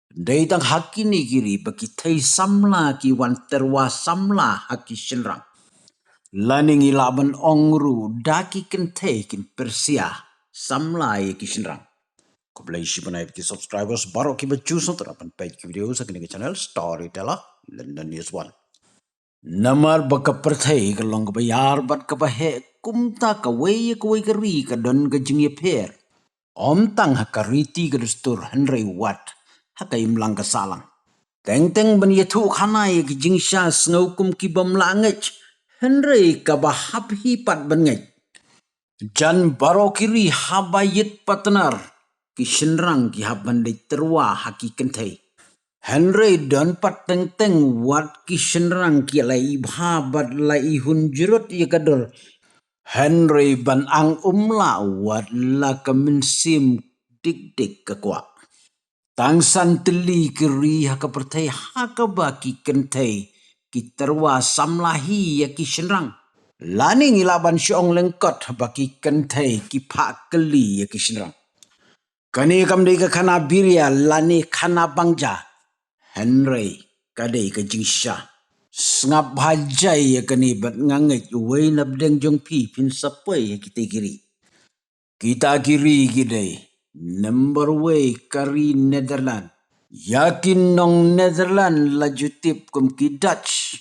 Dai tang haki ni kiri baki thai samla ki wan terwa samla haki shenrang. Laning ilaban ongru daki kentei kin persia samla ye ki shenrang. Ko belai isi panai ki subscribers baru ki baju so terapan page ki video sa kini channel Storyteller London News One. Namar baka perthai ka long ka yar bat ka he kumta ka wei ka ri ka don ka jing ye per. Om tang hakariti ka dustur Henry Watt haka imlang ka salang. Teng ban ye thu khana ye ki jing sha snow kum ki bam langech Henry ka bahap hi pat ban ngech. Jan baro kiri habayit patnar ki shenrang ki haban de terwa haki kentai. Henry don pat teng wat ki shenrang ki lai bhabat lai hun jurut ye kador. Henry ban ang umla wat la kemensim dik ke kwa. Tang san teli kiri haka pertai haka baki kentai ki terwa samlahi ya ki shenrang. Lani ngilaban syong lengkot baki kentai ki pak keli ya ki shenrang. Kani kamdei ka kana biria lani kana bangja. Henry kadai ka jingsha. Sengap hajai ya kani bat ngangit uway nabdeng jong pi pin sapay ya kita kiri. Kita kiri gidai. Number way kari Netherlands. Yakin nong Netherlands laju tip kum ki Dutch.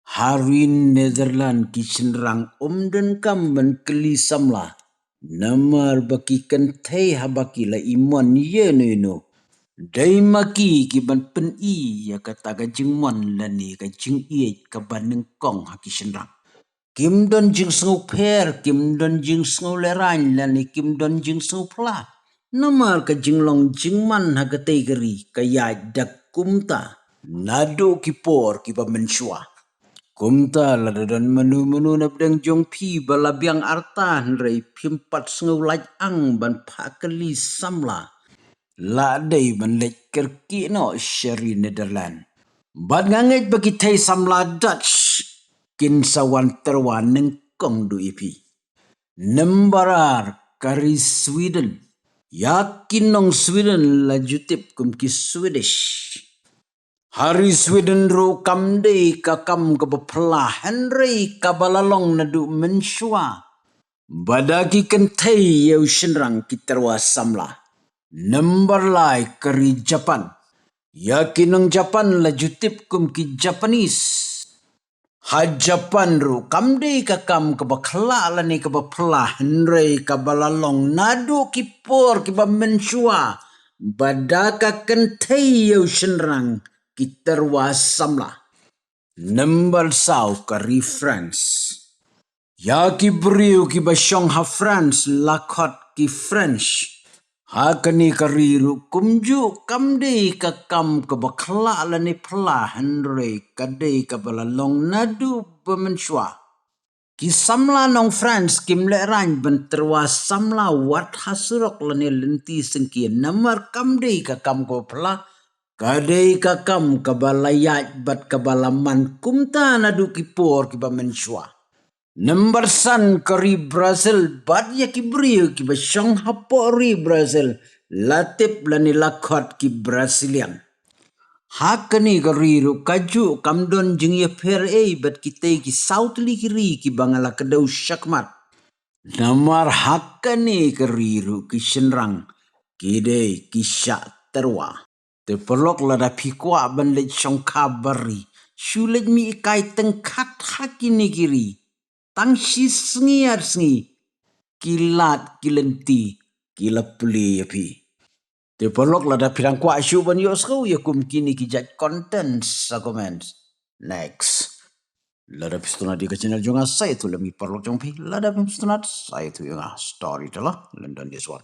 Hari Netherlands ki senrang dan kam ben keli samla. Namar baki kentai habaki la imon ye no. Dai maki ki ban pen i ya kata ka jingmon lani ka jing i ka ban kong haki senrang. Kim don jing sngau per, kim don jing sngau lerang lani kim don jing sngau pla. Namar ka jinglong jingman hagatai geri kaya dak kumta. Nado kipor kipa mensua. Kumta ladadon menu nabdang jong pi balabiang artan rei pimpat sngau laj ang ban pakali samla. Ladai ban lej kerki no syari Netherlands. Bad ngangit bagi thai samla Dutch. Kin sawan terwan nengkong du ipi. Nembarar kari Sweden. Yakin nong Sweden la jutip kum ki Swedish. Hari Sweden ro kamdei ka kam ka bapla Henry ka balalong na du mensua. Badaki kentai yau shenrang kitarwa samla. Number lai kari Japan. Yakin nong Japan la jutip kum ki Japanese. Ha Japan ru kamdei ka kam ka bakla lani ka bapla Henry ka balalong nadu kipor ki ba mensua. Badaka kentai yau shenrang kitarwa samla. Number sau kari France. Ya ki beriu ki basyong ha France lakot ki French. Ha kani kariru kumju kamdei ka kam ka bakla lani pla Henry kadei ka balalong nadu bemensua. Ki samla nong France kim le rang benterwa samla wat hasurok lani lenti sengki namar kamdei ka kam ko pla. Kadei ka kam ka balayat bat ka balaman kumta nadu kipor ki bemensua. Number san kari Brazil bad ya ki brio ki basyong hapori Brazil latip lani lakot ki Brazilian. Hakani kari ru kaju kamdon jing ya per bat kita ki South li kiri ki bangala kedau syakmat. Namar hakani kari ru ki senrang kide ki syak terwa. Te perlok lada pikwa ban lej syong kabari. Syulej mi ikai tengkat hakini kiri. Tang si sengiar sengi kilat kilenti kilapuli api. Te perlok lada pirang kwa syuban yosko yakum kini kijat content sa comments. Next. Lada pistona di ke channel jonga saya tu lemi perlok jong pi lada pistona saya tu yang Storyteller London News One.